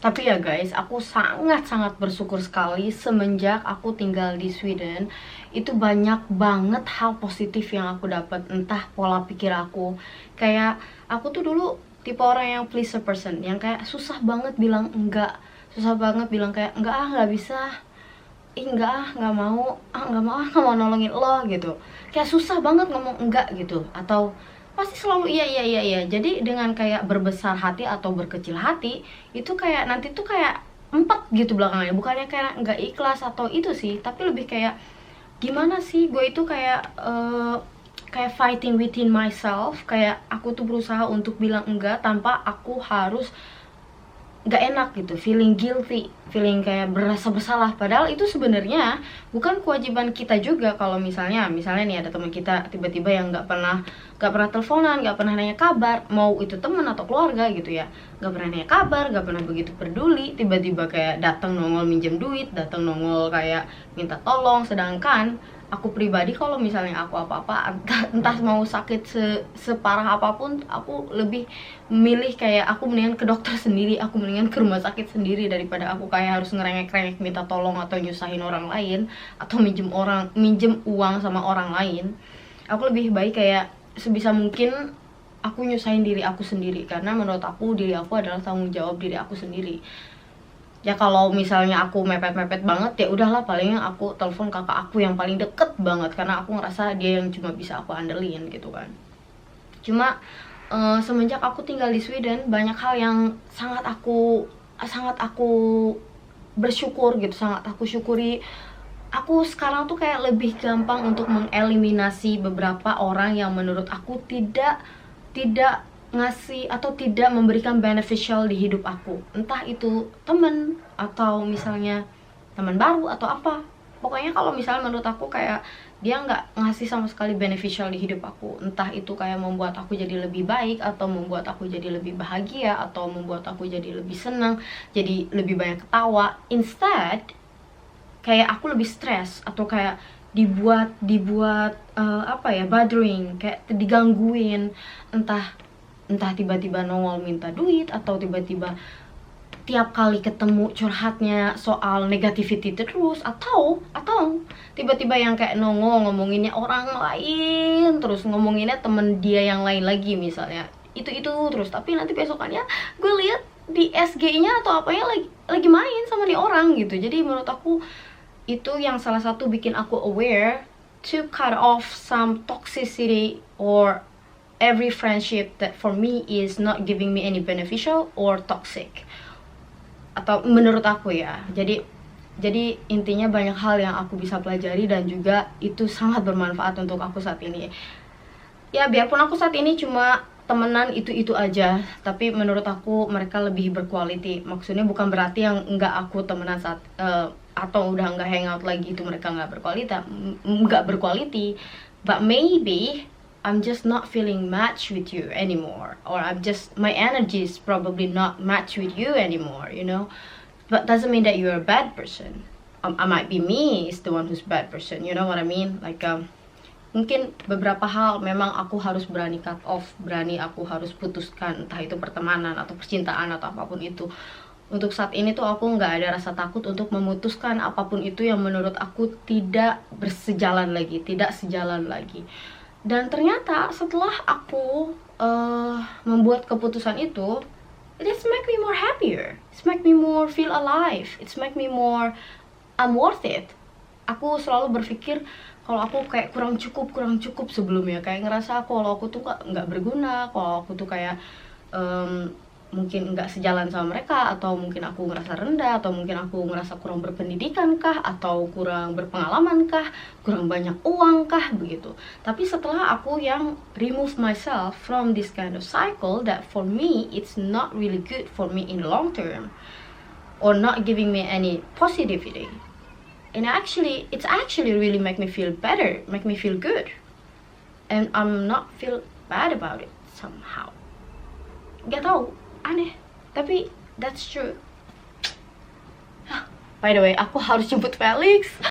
Tapi ya guys, aku sangat-sangat bersyukur sekali semenjak aku tinggal di Sweden. Itu banyak banget hal positif yang aku dapat, entah pola pikir aku. Kayak aku tuh dulu tipe orang yang pleaser person, yang kayak susah banget bilang enggak. Susah banget bilang kayak enggak ah, nggak bisa. Ih enggak ah, nggak mau. Nggak mau nolongin lo gitu. Kayak susah banget ngomong enggak gitu. Atau pasti selalu iya. Jadi dengan kayak berbesar hati atau berkecil hati itu kayak nanti tuh kayak empat gitu belakangnya, bukannya kayak nggak ikhlas atau itu sih, tapi lebih kayak gimana sih gue itu kayak kayak fighting within myself, kayak aku tuh berusaha untuk bilang enggak tanpa aku harus gak enak gitu, feeling guilty, feeling kayak berasa bersalah, padahal itu sebenarnya bukan kewajiban kita juga. Kalau misalnya nih ada teman kita tiba-tiba yang nggak pernah teleponan, nggak pernah nanya kabar, mau itu teman atau keluarga gitu ya, nggak pernah nanya kabar, nggak pernah begitu peduli, tiba-tiba kayak datang nongol minjem duit, datang nongol kayak minta tolong. Sedangkan aku pribadi kalau misalnya aku apa-apa, entah mau sakit separah apapun, aku lebih milih kayak aku mendingan ke dokter sendiri, aku mendingan ke rumah sakit sendiri daripada aku kayak harus ngerengek-rengek minta tolong atau nyusahin orang lain atau minjem uang sama orang lain. Aku lebih baik kayak sebisa mungkin aku nyusahin diri aku sendiri, karena menurut aku diri aku adalah tanggung jawab diri aku sendiri. Ya kalau misalnya aku mepet-mepet banget, ya udahlah, palingnya aku telepon kakak aku yang paling deket banget, karena aku ngerasa dia yang cuma bisa aku andelin gitu kan. Cuma semenjak aku tinggal di Sweden, banyak hal yang sangat aku bersyukur gitu, sangat aku syukuri. Aku sekarang tuh kayak lebih gampang untuk mengeliminasi beberapa orang yang menurut aku tidak ngasih atau tidak memberikan beneficial di hidup aku, entah itu temen atau misalnya teman baru atau apa. Pokoknya kalau misalnya menurut aku kayak dia nggak ngasih sama sekali beneficial di hidup aku, entah itu kayak membuat aku jadi lebih baik atau membuat aku jadi lebih bahagia atau membuat aku jadi lebih senang, jadi lebih banyak ketawa, instead kayak aku lebih stres atau kayak dibuat bothering, kayak digangguin, entah tiba-tiba nongol minta duit atau tiba-tiba tiap kali ketemu curhatnya soal negativity terus, atau tiba-tiba yang kayak nongol ngomonginnya orang lain terus, ngomonginnya temen dia yang lain lagi misalnya, itu terus, tapi nanti besokannya gue lihat di SG-nya atau apanya lagi main sama nih orang gitu. Jadi menurut aku itu yang salah satu bikin aku aware to cut off some toxicity or every friendship that for me is not giving me any beneficial or toxic, atau menurut aku ya. Jadi intinya banyak hal yang aku bisa pelajari dan juga itu sangat bermanfaat untuk aku saat ini. Ya biarpun aku saat ini cuma temenan itu aja, tapi menurut aku mereka lebih berquality. Maksudnya bukan berarti yang enggak aku temenan saat atau udah enggak hangout lagi itu mereka enggak berquality, but maybe I'm just not feeling match with you anymore, or my energy is probably not match with you anymore, you know. But doesn't mean that you're a bad person. I might be me is the one who's bad person, you know what I mean? Like mungkin beberapa hal memang aku harus berani cut off, berani aku harus putuskan, entah itu pertemanan atau percintaan atau apapun itu. Untuk saat ini tuh aku nggak ada rasa takut untuk memutuskan apapun itu yang menurut aku tidak sejalan lagi. Dan ternyata setelah aku membuat keputusan itu, it's make me more happier, it's make me more feel alive, it's make me more I'm worth it. Aku selalu berpikir kalau aku kayak kurang cukup sebelumnya, kayak ngerasa kalau aku tuh nggak berguna, kalau aku tuh kayak mungkin nggak sejalan sama mereka, atau mungkin aku ngerasa rendah, atau mungkin aku ngerasa kurang berpendidikan kah, atau kurang berpengalaman kah, kurang banyak uang kah, begitu. Tapi setelah aku yang remove myself from this kind of cycle that for me it's not really good for me in the long term, or not giving me any positivity, and it's actually really make me feel better, make me feel good, and I'm not feel bad about it somehow. Gak tau, aneh, tapi that's true. By the way, aku harus jemput Felix.